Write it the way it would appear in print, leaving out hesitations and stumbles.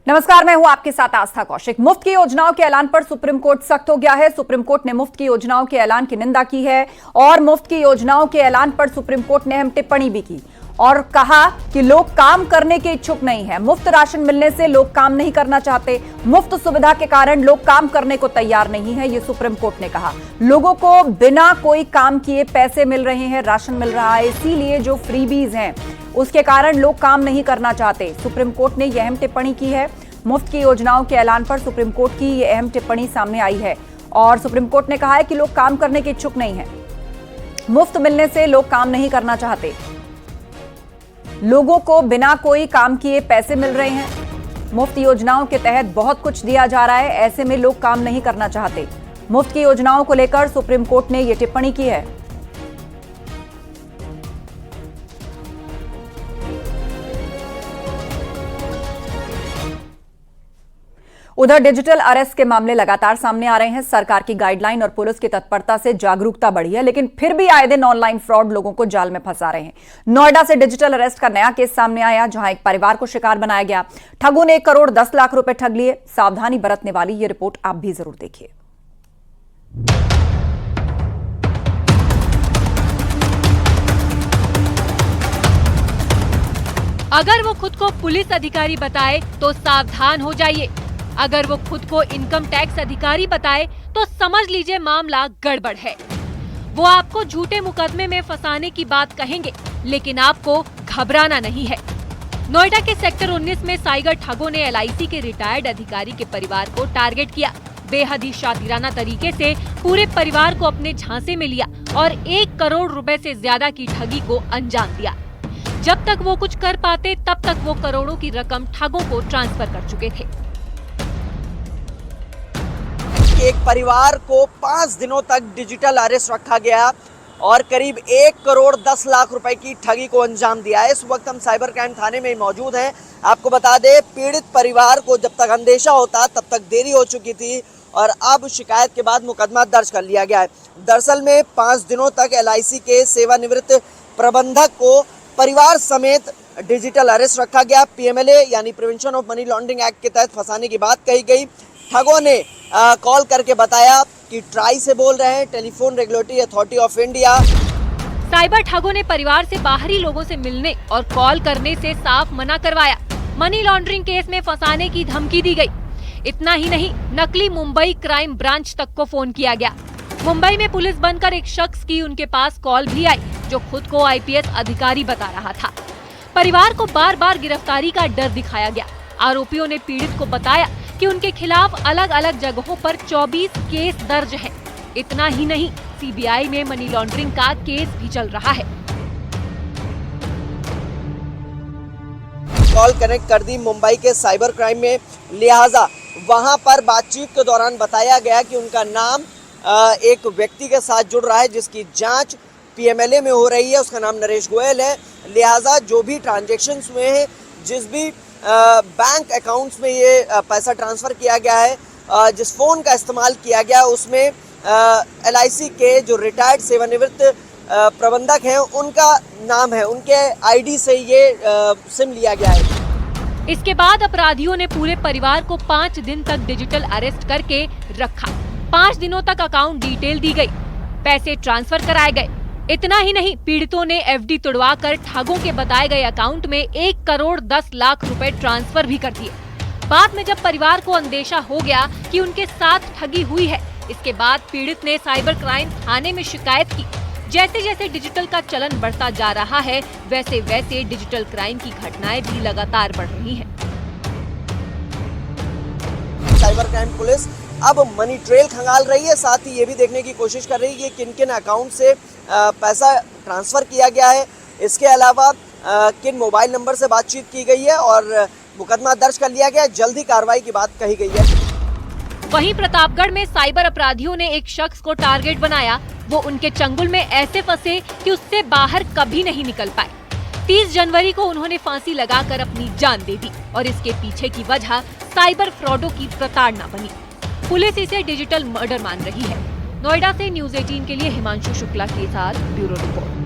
नमस्कार, मैं हूं आपके साथ आस्था कौशिक। मुफ्त की योजनाओं के ऐलान पर सुप्रीम कोर्ट सख्त हो गया है। सुप्रीम कोर्ट ने मुफ्त की योजनाओं के ऐलान की निंदा की है और मुफ्त की योजनाओं के ऐलान पर सुप्रीम कोर्ट ने अहम टिप्पणी भी की और कहा कि लोग काम करने के इच्छुक नहीं है। मुफ्त राशन मिलने से लोग काम नहीं करना चाहते। मुफ्त सुविधा के कारण लोग काम करने को तैयार नहीं है, ये सुप्रीम कोर्ट ने कहा। लोगों को बिना कोई काम किए पैसे मिल रहे हैं, राशन मिल रहा है, इसीलिए जो फ्रीबीज हैं उसके कारण लोग काम नहीं करना चाहते। सुप्रीम कोर्ट ने यह अहम टिप्पणी की है। मुफ्त की योजनाओं के ऐलान पर सुप्रीम कोर्ट की यह अहम टिप्पणी सामने आई है और सुप्रीम कोर्ट ने कहा है कि लोग काम करने के इच्छुक नहीं हैं। मुफ्त मिलने से लोग काम नहीं करना चाहते। लोगों को बिना कोई काम किए पैसे मिल रहे हैं। मुफ्त योजनाओं के तहत बहुत कुछ दिया जा रहा है, ऐसे में लोग काम नहीं करना चाहते। मुफ्त की योजनाओं को लेकर सुप्रीम कोर्ट ने यह टिप्पणी की है। उधर डिजिटल अरेस्ट के मामले लगातार सामने आ रहे हैं। सरकार की गाइडलाइन और पुलिस की तत्परता से जागरूकता बढ़ी है, लेकिन फिर भी आए दिन ऑनलाइन फ्रॉड लोगों को जाल में फंसा रहे हैं। नोएडा से डिजिटल अरेस्ट का नया केस सामने आया, जहां एक परिवार को शिकार बनाया गया। ठगों ने 1 करोड़ 10 लाख रुपए ठग लिए। सावधानी बरतने वाली ये रिपोर्ट आप भी जरूर देखिए। अगर वो खुद को पुलिस अधिकारी बताए तो सावधान हो जाइए। अगर वो खुद को इनकम टैक्स अधिकारी बताए तो समझ लीजिए मामला गड़बड़ है। वो आपको झूठे मुकदमे में फंसाने की बात कहेंगे, लेकिन आपको घबराना नहीं है। नोएडा के सेक्टर 19 में साइबर ठगों ने LIC के रिटायर्ड अधिकारी के परिवार को टारगेट किया। बेहद ही शातिराना तरीके से पूरे परिवार को अपने झांसे में लिया और 1 करोड़ रुपए से ज्यादा की ठगी को अंजाम दिया। जब तक वो कुछ कर पाते तब तक वो करोड़ों की रकम ठगों को ट्रांसफर कर चुके थे। एक परिवार को 5 दिनों तक डिजिटल अरेस्ट रखा गया और करीब 1 करोड़ 10 लाख रुपए की ठगी को अंजाम दिया है। इस वक्त हम साइबर क्राइम थाने में मौजूद हैं। आपको बता दें, पीड़ित परिवार को जब तक अंदेशा होता तब तक देरी हो चुकी थी और अब शिकायत के बाद मुकदमा दर्ज कर लिया गया है। दरअसल में 5 दिनों तक LIC के सेवानिवृत्त प्रबंधक को परिवार समेत डिजिटल अरेस्ट रखा गया। PMLA यानी prevention of money laundering act के तहत फंसाने की बात कही गई। ठगों ने कॉल करके बताया कि ट्राई से बोल रहे हैं, telephone regulatory authority of India. Cyber ठगों ने परिवार से बाहरी लोगों से मिलने और कॉल करने से साफ मना करवाया। मनी लॉन्ड्रिंग केस में फंसाने की धमकी दी गई। इतना ही नहीं, नकली मुंबई क्राइम ब्रांच तक को फोन किया गया। मुंबई में पुलिस बनकर एक शख्स की उनके पास कॉल भी आई, जो खुद को IPS अधिकारी बता रहा था। परिवार को बार बार गिरफ्तारी का डर दिखाया गया। आरोपियों ने पीड़ित को बताया कि उनके खिलाफ अलग अलग जगहों पर 24 केस दर्ज हैं। इतना ही नहीं, CBI में मनी लॉन्ड्रिंग का केस भी चल रहा है। कॉल कनेक्ट कर दी मुंबई के साइबर क्राइम में, लिहाजा वहां पर बातचीत के दौरान बताया गया कि उनका नाम एक व्यक्ति के साथ जुड़ रहा है जिसकी जांच PMLA में हो रही है। उसका नाम नरेश गोयल है। लिहाजा जो भी ट्रांजैक्शंस हुए हैं, जिस भी बैंक अकाउंट्स में ये पैसा ट्रांसफ़र किया गया है, जिस फ़ोन का इस्तेमाल किया गया, उसमें LIC के जो रिटायर्ड सेवानिवृत्त प्रबंधक हैं उनका नाम है। उनके ID से ये सिम लिया गया है। इसके बाद अपराधियों ने पूरे परिवार को 5 दिन तक डिजिटल अरेस्ट करके रखा। 5 दिनों तक अकाउंट डिटेल दी गई, पैसे ट्रांसफर कराए गए। इतना ही नहीं, पीड़ितों ने FD तुड़वा कर ठगों के बताए गए अकाउंट में 1 करोड़ 10 लाख रुपए ट्रांसफर भी कर दिए। बाद में जब परिवार को अंदेशा हो गया कि उनके साथ ठगी हुई है, इसके बाद पीड़ित ने साइबर क्राइम थाने में शिकायत की। जैसे जैसे डिजिटल का चलन बढ़ता जा रहा है, वैसे वैसे डिजिटल क्राइम की घटनाएं भी लगातार बढ़ रही हैं। साइबर क्राइम पुलिस अब मनी ट्रेल खंगाल रही है, साथ ही ये भी देखने की कोशिश कर रही है कि किन किन अकाउंट से पैसा ट्रांसफ़र किया गया है। इसके अलावा किन मोबाइल नंबर से बातचीत की गई है और मुकदमा दर्ज कर लिया गया है। जल्दी कार्रवाई की बात कही गई है। वहीं प्रतापगढ़ में साइबर अपराधियों ने एक शख्स को टारगेट बनाया। वो उनके चंगुल में ऐसे फंसे कि उससे बाहर कभी नहीं निकल पाए। 30 जनवरी को उन्होंने फांसी लगाकर अपनी जान दे दी और इसके पीछे की वजह साइबर फ्रॉडों की प्रताड़ना बनी। पुलिस इसे डिजिटल मर्डर मान रही है। नोएडा से न्यूज़ 18 के लिए हिमांशु शुक्ला के साथ ब्यूरो रिपोर्ट।